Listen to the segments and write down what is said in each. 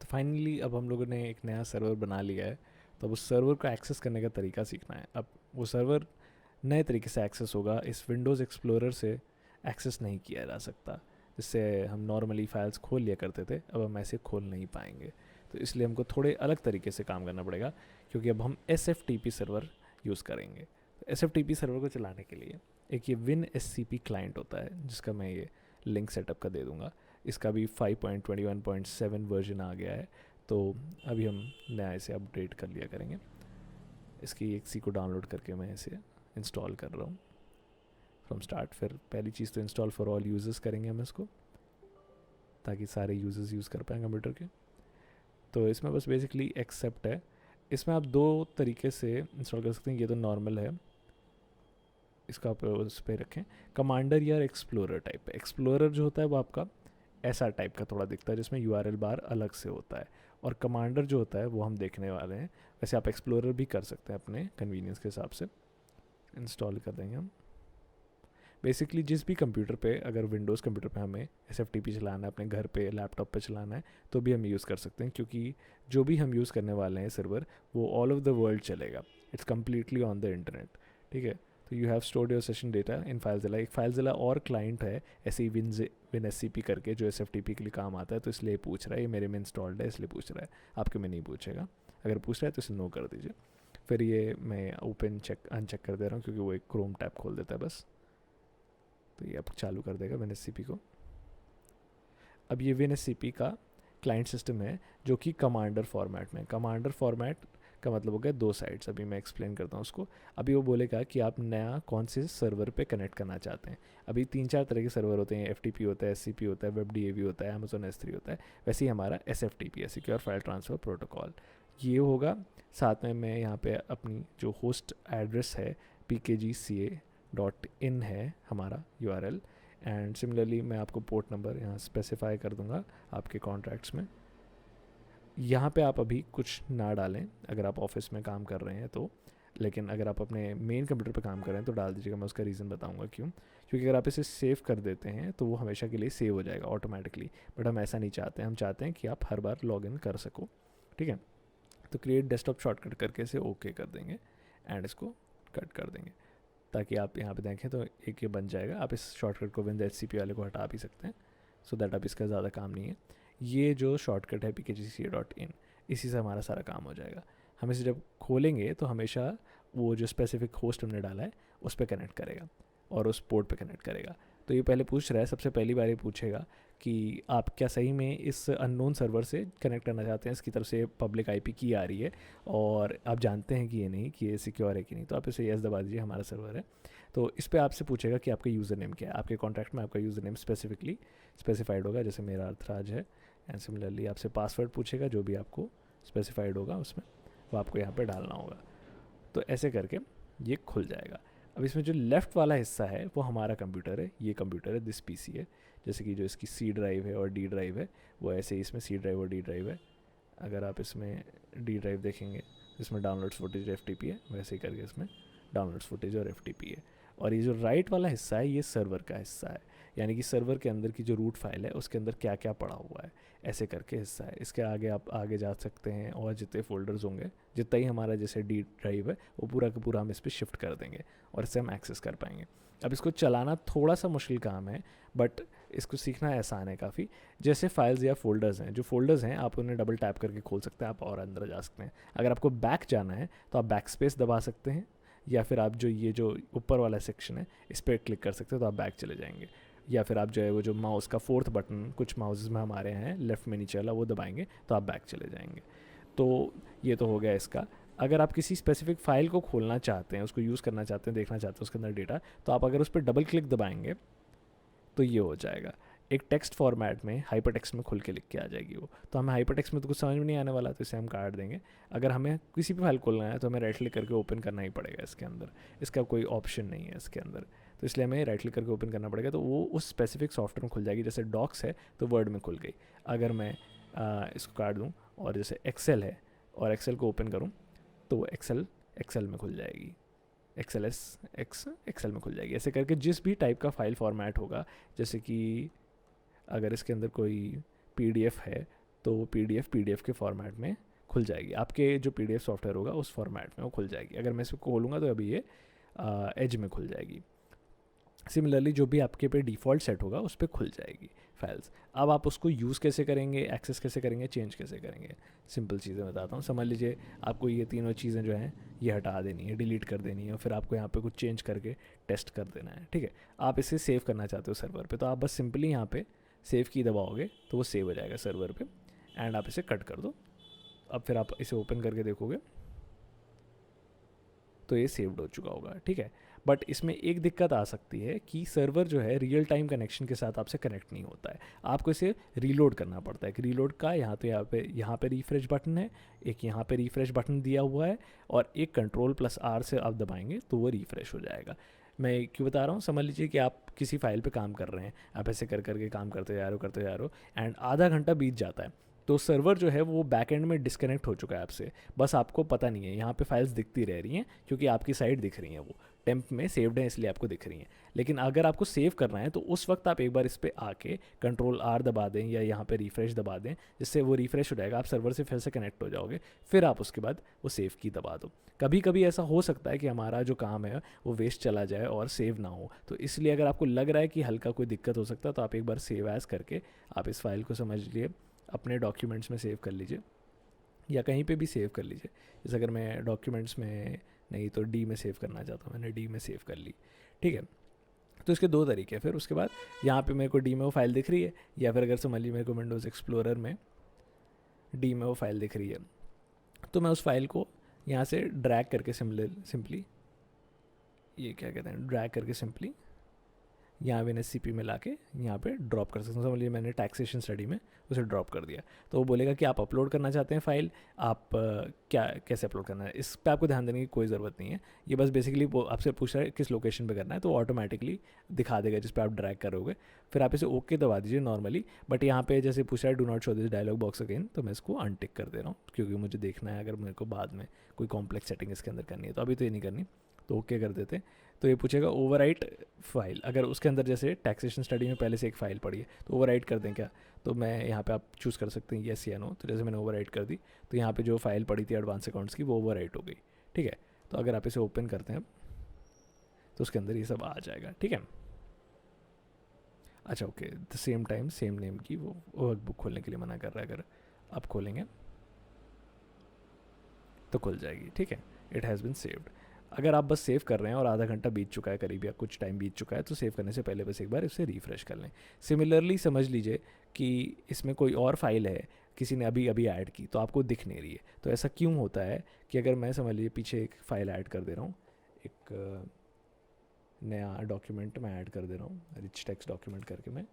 तो फाइनली अब हम लोगों ने एक नया सर्वर बना लिया है। तो अब उस सर्वर को एक्सेस करने का तरीका सीखना है। अब वो सर्वर नए तरीके से एक्सेस होगा, इस विंडोज़ एक्सप्लोरर से एक्सेस नहीं किया जा सकता। जिससे हम नॉर्मली फाइल्स खोल लिया करते थे, अब हम ऐसे खोल नहीं पाएंगे। तो इसलिए हमको थोड़े अलग तरीके से काम करना पड़ेगा, क्योंकि अब हम SFTP सर्वर यूज़ करेंगे। तो SFTP सर्वर को चलाने के लिए एक ये विन SCP क्लाइंट होता है, जिसका मैं ये लिंक सेटअप का दे दूँगा। इसका भी 5.21.7 वर्जन आ गया है। तो अभी हम नया इसे अपडेट कर लिया करेंगे। इसकी एक सी को डाउनलोड करके मैं इसे इंस्टॉल कर रहा हूँ फ्रॉम स्टार्ट। फिर पहली चीज़ तो इंस्टॉल फॉर ऑल यूज़र्स करेंगे हम इसको, ताकि सारे यूज़र्स यूज़ कर पाएँ कंप्यूटर के। तो इसमें बस बेसिकली एक्सेप्ट है। इसमें आप दो तरीके से इंस्टॉल कर सकते हैं। ये तो नॉर्मल है, इसका आप उस पर रखें। कमांडर या एक्सप्लोरर टाइप। एक्सप्लोरर जो होता है वो आपका ऐसा टाइप का थोड़ा दिखता है, जिसमें URL बार अलग से होता है। और कमांडर जो होता है वो हम देखने वाले हैं। वैसे आप एक्सप्लोरर भी कर सकते हैं अपने कन्वीनियंस के हिसाब से। इंस्टॉल कर देंगे हम। बेसिकली जिस भी कंप्यूटर पे, अगर विंडोज़ कंप्यूटर पे हमें SFTP चलाना है, अपने घर पे लैपटॉप पे चलाना है, तो भी हम यूज़ कर सकते हैं। क्योंकि जो भी हम यूज़ करने वाले हैं सर्वर, वो ऑल ओवर द वर्ल्ड चलेगा। It's completely on the internet. ठीक है। तो you have stored your session data in FileZilla. एक फाइलज़िला और क्लाइंट है ऐसे ही विन SCP करके, जो SFTP के लिए काम आता है। तो इसलिए पूछ रहा है, ये मेरे में इंस्टॉल्ड है इसलिए पूछ रहा है, आपके में नहीं पूछेगा। अगर पूछ रहा है तो इसे नो कर दीजिए। फिर ये मैं ओपन चेक अनचेक कर दे रहा हूँ, क्योंकि वो एक क्रोम टैब खोल देता है बस। तो ये अब चालू कर देगा विन SCP को। अब ये विन SCP का क्लाइंट सिस्टम है, जो कि कमांडर फॉर्मेट में। कमांडर फॉर्मेट का मतलब हो गया दो साइड्स। अभी मैं एक्सप्लेन करता हूँ उसको। अभी वो बोलेगा कि आप नया कौन से सर्वर पे कनेक्ट करना चाहते हैं। अभी 3-4 तरह के सर्वर होते हैं। FTP होता है, SCP होता है, WebDAV होता है, Amazon S3 होता है। वैसे ही हमारा SFTP है, सिक्योर फाइल ट्रांसफ़र प्रोटोकॉल। ये होगा। साथ में मैं यहाँ पे अपनी जो होस्ट एड्रेस है pkgca.in है हमारा URL। एंड सिमिलरली मैं आपको पोर्ट नंबर यहाँ स्पेसिफाई कर दूँगा आपके कॉन्ट्रैक्ट्स में। यहाँ पे आप अभी कुछ ना डालें अगर आप ऑफिस में काम कर रहे हैं तो। लेकिन अगर आप अपने मेन कंप्यूटर पे काम कर रहे हैं तो डाल दीजिएगा। मैं उसका रीज़न बताऊंगा क्यों। क्योंकि अगर आप इसे सेव कर देते हैं तो वो हमेशा के लिए सेव हो जाएगा ऑटोमेटिकली। बट हम ऐसा नहीं चाहते हैं। हम चाहते हैं कि आप हर बार लॉगिन कर सको। ठीक है। तो क्रिएट डेस्कटॉप शॉर्टकट करके इसे ओके कर देंगे एंड इसको कट कर देंगे, ताकि आप यहाँ पे देखें तो एक ये बन जाएगा। आप इस शॉर्टकट को विन SCP वाले को हटा भी सकते हैं, सो दैट अब इसका ज़्यादा काम नहीं है। ये जो शॉर्टकट है pkgca.in, इसी से हमारा सारा काम हो जाएगा। हम इसे जब खोलेंगे तो हमेशा वो जो स्पेसिफिक होस्ट हमने डाला है उस पर कनेक्ट करेगा और उस पोर्ट पे कनेक्ट करेगा। तो ये पहले पूछ रहा है, सबसे पहली बार ये पूछेगा कि आप क्या सही में इस अननोन सर्वर से कनेक्ट करना चाहते हैं। इसकी तरफ से पब्लिक IP की आ रही है और आप जानते हैं कि ये नहीं, कि ये सिक्योर है कि नहीं। तो आप इसे यस दबा दीजिए, हमारा सर्वर है। तो इस पर आपसे पूछेगा कि आपका यूज़र नेम क्या है। आपके कॉन्ट्रैक्ट में आपका यूज़र नेम स्पेसिफिकली स्पेसिफाइड होगा, जैसे मेरा अर्थराज है। एंड सिमिलरली आपसे पासवर्ड पूछेगा, जो भी आपको स्पेसिफाइड होगा उसमें वो आपको यहाँ पे डालना होगा। तो ऐसे करके ये खुल जाएगा। अब इसमें जो लेफ़्ट वाला हिस्सा है वो हमारा कंप्यूटर है। ये कंप्यूटर है, दिस PC है। जैसे कि जो इसकी C ड्राइव है और D ड्राइव है, वो ऐसे ही इसमें C ड्राइव और D ड्राइव है। अगर आप इसमें D ड्राइव देखेंगे, इसमें डाउनलोड्स फुटेज FTP है, वैसे ही करके इसमें डाउनलोड्स फुटेज और FTP है। और ये जो राइट वाला हिस्सा है ये सर्वर का हिस्सा है, यानी कि सर्वर के अंदर की जो रूट फाइल है उसके अंदर क्या क्या पड़ा हुआ है, ऐसे करके हिस्सा है। इसके आगे आप आगे जा सकते हैं और जितने फोल्डर्स होंगे, जितना ही हमारा जैसे D ड्राइव है, वो पूरा का पूरा हम इस पर शिफ्ट कर देंगे और इससे हम एक्सेस कर पाएंगे। अब इसको चलाना थोड़ा सा मुश्किल काम है, बट इसको सीखना आसान है काफ़ी। जैसे फाइल्स या फोल्डर्स हैं, जो फोल्डर्स हैं आप उन्हें डबल टैप करके खोल सकते हैं, आप और अंदर जा सकते हैं। अगर आपको बैक जाना है तो आप बैक स्पेस दबा सकते हैं, या फिर आप जो ये जो ऊपर वाला सेक्शन है इस पर क्लिक कर सकते हो तो आप बैक चले जाएंगे। या फिर आप जो है वो जो माउस का 4th बटन कुछ माउसेस में हमारे हैं लेफ़्ट में नीचे वाला, वो दबाएंगे तो आप बैक चले जाएंगे। तो ये तो हो गया इसका। अगर आप किसी स्पेसिफिक फ़ाइल को खोलना चाहते हैं, उसको यूज़ करना चाहते हैं, देखना चाहते हैं उसके अंदर डेटा, तो आप अगर उस पर डबल क्लिक दबाएंगे तो ये हो जाएगा। एक टेक्स्ट फॉर्मेट में हाइपर टेक्स्ट में खुल के लिख के आ जाएगी वो। तो हमें हाइपर टेक्स्ट में तो कुछ समझ में नहीं आने वाला, तो इसे हम काट देंगे। अगर हमें किसी भी फाइल खोलना है तो हमें राइट क्लिक करके ओपन करना ही पड़ेगा इसके अंदर। इसका कोई ऑप्शन नहीं है इसके अंदर, तो इसलिए हमें राइट क्लिक करके ओपन करना पड़ेगा। तो वो उस स्पेसिफिक सॉफ्टवेयर में खुल जाएगी। जैसे डॉक्स है तो वर्ड में खुल गई। अगर मैं इसको काट दूँ और जैसे एक्सेल है और एक्सेल को ओपन करूँ तो एक्सेल में खुल जाएगी। एक्सेल में खुल जाएगी। ऐसे करके जिस भी टाइप का फाइल फॉर्मेट होगा, जैसे कि अगर इसके अंदर कोई PDF है तो वो पीडीएफ के फॉर्मेट में खुल जाएगी, आपके जो पीडीएफ सॉफ्टवेयर होगा उस फॉर्मेट में वो खुल जाएगी। अगर मैं इसको खोलूँगा तो अभी ये एज में खुल जाएगी। सिमिलरली जो भी आपके पे डिफ़ॉल्ट सेट होगा उस पर खुल जाएगी फाइल्स। अब आप उसको यूज़ कैसे करेंगे, एक्सेस कैसे करेंगे, चेंज कैसे करेंगे, सिंपल चीज़ें बताता हूँ। समझ लीजिए आपको ये तीनों चीज़ें जो हैं ये हटा देनी है, डिलीट कर देनी है, और फिर आपको यहाँ पे कुछ चेंज करके टेस्ट कर देना है, ठीक है। आप इसे सेव करना चाहते हो सर्वर पे, तो आप बस सिंपली यहाँ पे सेव की दबाओगे तो वो सेव हो जाएगा सर्वर पे, एंड आप इसे कट कर दो। अब फिर आप इसे ओपन करके देखोगे तो ये सेव्ड हो चुका होगा, ठीक है। बट इसमें एक दिक्कत आ सकती है कि सर्वर जो है रियल टाइम कनेक्शन के साथ आपसे कनेक्ट नहीं होता है, आपको इसे रीलोड करना पड़ता है। रीलोड का यहाँ पे रिफ्रेश बटन है, एक यहाँ पे रिफ्रेश बटन दिया हुआ है, और एक Ctrl+R से आप दबाएंगे तो वो रिफ्रेश हो जाएगा। मैं क्यों बता रहा हूँ, समझ लीजिए कि आप किसी फाइल पे काम कर रहे हैं, आप ऐसे कर करके काम करते जा रहे हो एंड आधा घंटा बीत जाता है, तो सर्वर जो है वो बैक एंड में डिस्कनेक्ट हो चुका है आपसे, बस आपको पता नहीं है। यहाँ पे फाइल्स दिखती रह रही हैं क्योंकि आपकी साइड दिख रही हैं, वो टेम्प में सेव्ड है इसलिए आपको दिख रही हैं। लेकिन अगर आपको सेव करना है तो उस वक्त आप एक बार इस पर आके Ctrl+R दबा दें या यहाँ पे रिफ्रेश दबा दें, जिससे वो रिफ्रेश हो जाएगा, आप सर्वर से फिर से कनेक्ट हो जाओगे, फिर आप उसके बाद वो सेव की दबा दो। कभी कभी ऐसा हो सकता है कि हमारा जो काम है वो वेस्ट चला जाए और सेव ना हो, तो इसलिए अगर आपको लग रहा है कि हल्का कोई दिक्कत हो सकता है तो आप एक बार सेव एज करके आप इस फाइल को समझ लिए अपने डॉक्यूमेंट्स में सेव कर लीजिए, या कहीं पे भी सेव कर लीजिए। जैसे अगर मैं डॉक्यूमेंट्स में नहीं तो डी में सेव करना चाहता हूँ, मैंने डी में सेव कर ली, ठीक है। तो इसके दो तरीके हैं। फिर उसके बाद यहाँ पे मेरे को डी में वो फाइल दिख रही है, या फिर अगर समझ लीजिए मेरे को विंडोज़ एक्सप्लोरर में डी में वो फाइल दिख रही है, तो मैं उस फाइल को यहाँ से ड्रैग करके सिंपली ये क्या कहते हैं, ड्रैग करके सिंपली यहाँ पे NSCP में लाके यहाँ पे ड्रॉप कर सकते हैं। समझ लीजिए मैंने टैक्सेशन स्टडी में उसे ड्रॉप कर दिया, तो वो बोलेगा कि आप अपलोड करना चाहते हैं फाइल, आप क्या कैसे अपलोड करना है, इस पर आपको ध्यान देने की कोई ज़रूरत नहीं है। ये बस बेसिकली वो आपसे पूछ रहा है किस लोकेशन पे करना है, तो ऑटोमेटिकली दिखा देगा जिस पे आप ड्रैग करोगे। फिर आप इसे ओके दबा दीजिए नॉर्मली, बट यहाँ पे जैसे पूछ रहा है do not show this dialog box again, तो मैं इसको अनटिक कर दे रहा हूँ, क्योंकि मुझे देखना है अगर मेरे को बाद में कोई कॉम्प्लेक्स सेटिंग इसके अंदर करनी है, तो अभी तो ये नहीं करनी, तो ओके कर देते। तो ये पूछेगा ओवरराइट फाइल, अगर उसके अंदर जैसे टैक्सेशन स्टडी में पहले से एक फ़ाइल पड़ी है तो ओवरराइट कर दें क्या, तो मैं यहाँ पे आप चूज़ कर सकते हैं येस या नो। तो जैसे मैंने ओवरराइट कर दी तो यहाँ पे जो फाइल पड़ी थी एडवांस अकाउंट्स की वो ओवरराइट हो गई, ठीक है। तो अगर आप इसे ओपन करते हैं तो उसके अंदर ये सब आ जाएगा, ठीक है। अच्छा okay, the same time same name की वो वर्कबुक खोलने के लिए मना कर रहा है, अगर आप खोलेंगे तो खुल जाएगी, ठीक है। It has been saved. अगर आप बस सेव कर रहे हैं और आधा घंटा बीत चुका है करीब, या कुछ टाइम बीत चुका है, तो सेव करने से पहले बस एक बार इसे रिफ़्रेश कर लें। सिमिलरली समझ लीजिए कि इसमें कोई और फाइल है, किसी ने अभी अभी ऐड की, तो आपको दिख नहीं रही है। तो ऐसा क्यों होता है कि अगर मैं समझ लीजिए पीछे एक फ़ाइल ऐड कर दे रहा हूँ, एक नया डॉक्यूमेंट मैं ऐड कर दे रहा हूँ, रिच टेक्स्ट डॉक्यूमेंट करके मैं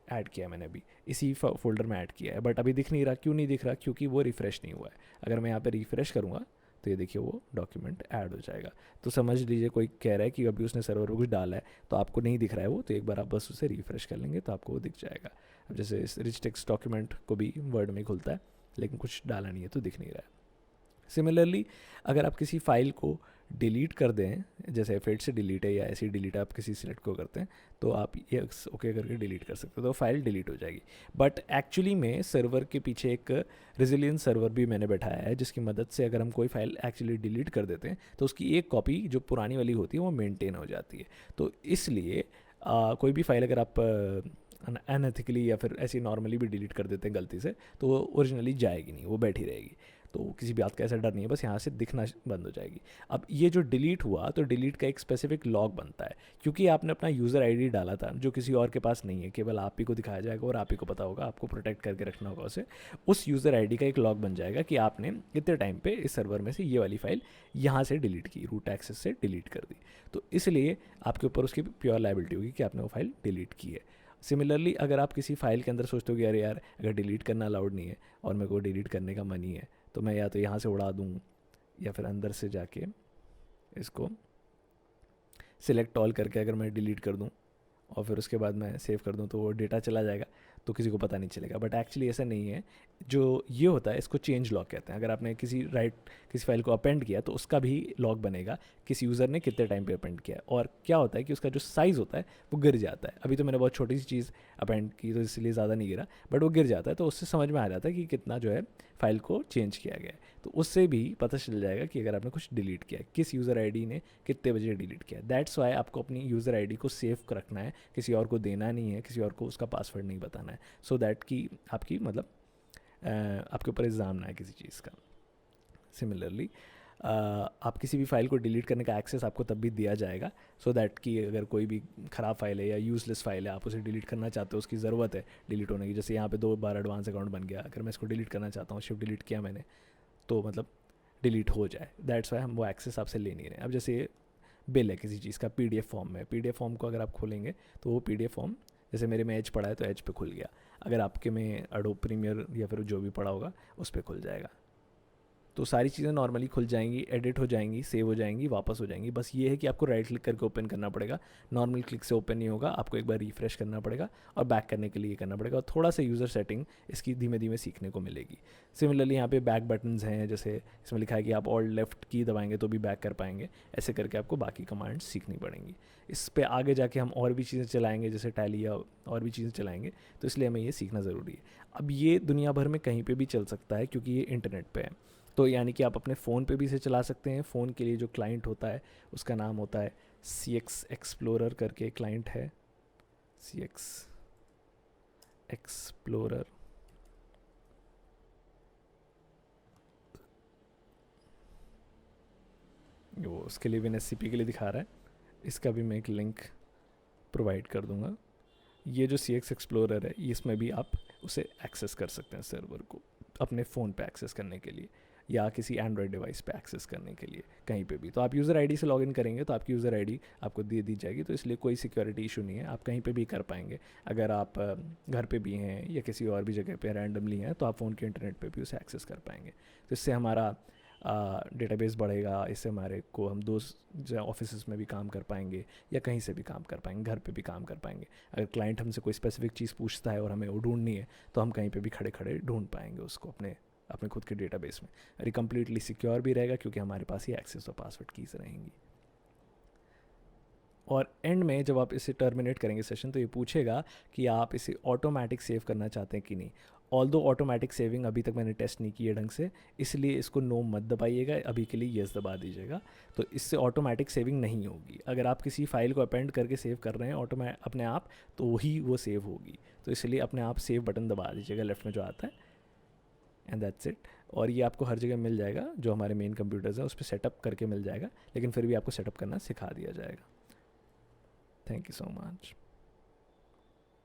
ऐड किया, मैंने अभी इसी फोल्डर में ऐड किया है, बट अभी दिख नहीं रहा। क्यों नहीं दिख रहा, क्योंकि वो रिफ़्रेश नहीं हुआ है। अगर मैं यहाँ पे रिफ़्रेश करूँगा तो ये देखिए वो डॉक्यूमेंट ऐड हो जाएगा। तो समझ लीजिए कोई कह रहा है कि अभी उसने सर्वर पर कुछ डाला है तो आपको नहीं दिख रहा है वो, तो एक बार आप बस उसे रिफ़्रेश कर लेंगे तो आपको वो दिख जाएगा। अब जैसे इस रिच टेक्स्ट डॉक्यूमेंट को भी वर्ड में खुलता है, लेकिन कुछ डाला नहीं है तो दिख नहीं रहा है। सिमिलरली अगर आप किसी फाइल को डिलीट कर दें, जैसे F8 से डिलीट है या ऐसी डिलीट आप किसी सिलेक्ट को करते हैं, तो आप ये ओके करके डिलीट कर सकते हो, तो फाइल डिलीट हो जाएगी। बट एक्चुअली में सर्वर के पीछे एक रेजिलियंस सर्वर भी मैंने बैठाया है, जिसकी मदद से अगर हम कोई फाइल एक्चुअली डिलीट कर देते हैं तो उसकी एक कॉपी जो पुरानी वाली होती है वो मेंटेन हो जाती है। तो इसलिए कोई भी फाइल अगर आप अनएथिकली या फिर ऐसी नॉर्मली भी डिलीट कर देते हैं गलती से, तो वो ओरिजिनली जाएगी नहीं, वो बैठी रहेगी। तो किसी बात का ऐसा डर नहीं है, बस यहाँ से दिखना बंद हो जाएगी। अब ये जो डिलीट हुआ तो डिलीट का एक स्पेसिफिक लॉग बनता है, क्योंकि आपने अपना यूज़र आईडी डाला था जो किसी और के पास नहीं है, केवल आप ही को दिखाया जाएगा और आप ही को पता होगा, आपको प्रोटेक्ट करके रखना होगा उसे। उस यूज़र आईडी का एक लॉग बन जाएगा कि आपने इतने टाइम पे इस सर्वर में से ये वाली फाइल यहाँ से डिलीट की, रूट एक्सेस से डिलीट कर दी, तो इसलिए आपके ऊपर उसकी प्योर लायबिलिटी होगी कि आपने वो फाइल डिलीट की है। सिमिलरली अगर आप किसी फाइल के अंदर सोचते हो कि यार अगर डिलीट करना अलाउड नहीं है और मेरे को डिलीट करने का मन ही है, तो मैं या तो यहाँ से उड़ा दूँ या फिर अंदर से जाके इसको सिलेक्ट ऑल करके अगर मैं डिलीट कर दूँ और फिर उसके बाद मैं सेव कर दूँ तो वो डेटा चला जाएगा, तो किसी को पता नहीं चलेगा। बट एक्चुअली ऐसा नहीं है। जो ये होता है इसको चेंज लॉग कहते हैं। अगर आपने किसी फाइल को अपेंड किया तो उसका भी लॉग बनेगा, किस यूज़र ने कितने टाइम पे अपेंड किया है, और क्या होता है कि उसका जो साइज़ होता है वो गिर जाता है। अभी तो मैंने बहुत छोटी सी चीज़ अपेंड की तो इसलिए ज़्यादा नहीं गिरा, बट वो गिर जाता है तो उससे समझ में आ जाता है कि कितना जो है फाइल को चेंज किया गया है। तो उससे भी पता चल जाएगा कि अगर आपने कुछ डिलीट किया है, किस यूज़र आईडी ने कितने बजे डिलीट किया है। दैट्स वाई आपको अपनी यूज़र आईडी को सेव रखना है, किसी और को देना नहीं है, किसी और को उसका पासवर्ड नहीं बताना है, सो दैट कि आपकी मतलब आपके ऊपर इल्ज़ाम ना है किसी चीज़ का। सिमिलरली आप किसी भी फाइल को डिलीट करने का एक्सेस आपको तब भी दिया जाएगा, सो दैट कि अगर कोई भी ख़राब फाइल है या यूज़लेस फाइल है, आप उसे डिलीट करना चाहते हो, उसकी ज़रूरत है डिलीट होने की, जैसे यहाँ पे 2 बार एडवांस अकाउंट बन गया, अगर मैं इसको डिलीट करना चाहता हूँ, शिफ्ट डिलीट किया मैंने, तो मतलब डिलीट हो जाए। दैट्स वाई हम वो एक्सेस आपसे ले नहीं रहे। अब जैसे बिल है किसी चीज़ का PDF फॉर्म में, PDF फॉर्म को अगर आप खोलेंगे तो वो PDF फॉर्म, जैसे मेरे में एज पड़ा है तो एज पे खुल गया, अगर आपके में एडोब प्रीमियर या फिर जो भी पड़ा होगा उस पर खुल जाएगा। तो सारी चीज़ें नॉर्मली खुल जाएंगी, एडिट हो जाएंगी, सेव हो जाएंगी, वापस हो जाएंगी। बस ये है कि आपको राइट क्लिक करके ओपन करना पड़ेगा, नॉर्मल क्लिक से ओपन नहीं होगा, आपको एक बार रिफ्रेश करना पड़ेगा और बैक करने के लिए करना पड़ेगा, और थोड़ा सा यूज़र सेटिंग इसकी धीमे धीमे सीखने को मिलेगी। सिमिलरली यहाँ पे बैक बटन्स हैं, जैसे इसमें लिखा है कि आप ऑल्ट लेफ्ट की दबाएंगे तो भी बैक कर पाएंगे, ऐसे करके आपको बाकी कमांड्स सीखनी पड़ेंगी। इस पर आगे जाके हम और भी चीज़ें चलाएंगे, जैसे टैली या और भी चीज़ें चलाएंगे, तो इसलिए हमें ये सीखना ज़रूरी है। अब ये दुनिया भर में कहीं पर भी चल सकता है क्योंकि ये इंटरनेट पर है, तो यानी कि आप अपने फ़ोन पे भी इसे चला सकते हैं। फ़ोन के लिए जो क्लाइंट होता है उसका नाम होता है CX एक्सप्लोरर करके क्लाइंट है, CX एक्सप्लोरर। वो उसके लिए भी SCP के लिए दिखा रहा है, इसका भी मैं एक लिंक प्रोवाइड कर दूंगा। ये जो CX एक्सप्लोरर है, इसमें भी आप उसे एक्सेस कर सकते हैं, सर्वर को अपने फ़ोन पे एक्सेस करने के लिए या किसी एंड्रॉयड डिवाइस पे एक्सेस करने के लिए, कहीं पे भी। तो आप यूज़र आईडी से लॉगिन करेंगे तो आपकी यूज़र आईडी आपको दे दी जाएगी, तो इसलिए कोई सिक्योरिटी इशू नहीं है, आप कहीं पे भी कर पाएंगे। अगर आप घर पे भी हैं या किसी और भी जगह पे रैंडमली हैं तो आप फ़ोन के इंटरनेट पे भी उसे एक्सेस कर पाएंगे। तो इससे हमारा डेटाबेस बढ़ेगा, इससे हमारे को हम ऑफिस में भी काम कर पाएंगे या कहीं से भी काम कर पाएंगे, घर पे भी काम कर पाएंगे। अगर क्लाइंट हमसे कोई स्पेसिफिक चीज़ पूछता है और हमें वो ढूंढनी है तो हम कहीं पे भी खड़े खड़े ढूंढ पाएंगे उसको अपने खुद के डेटाबेस में। और ये कम्प्लीटली सिक्योर भी रहेगा क्योंकि हमारे पास ही एक्सेस और पासवर्ड कीज़ रहेंगी। और एंड में जब आप इसे टर्मिनेट करेंगे सेशन, तो ये पूछेगा कि आप इसे ऑटोमेटिक सेव करना चाहते हैं कि नहीं। ऑल्दो ऑटोमेटिक सेविंग अभी तक मैंने टेस्ट नहीं की है ढंग से, इसलिए इसको नो मत दबाइएगा, अभी के लिए येस दबा दीजिएगा। तो इससे ऑटोमेटिक सेविंग नहीं होगी। अगर आप किसी फाइल को अपेंड करके सेव कर रहे हैं अपने आप, तो ही वो सेव होगी। तो इसलिए अपने आप सेव बटन दबा दीजिएगा लेफ्ट में जो आता है, एंड दैट्स इट। और ये आपको हर जगह मिल जाएगा, जो हमारे मेन कंप्यूटर्स हैं उस पर सेटअप करके मिल जाएगा, लेकिन फिर भी आपको सेटअप करना सिखा दिया जाएगा। Thank you so much.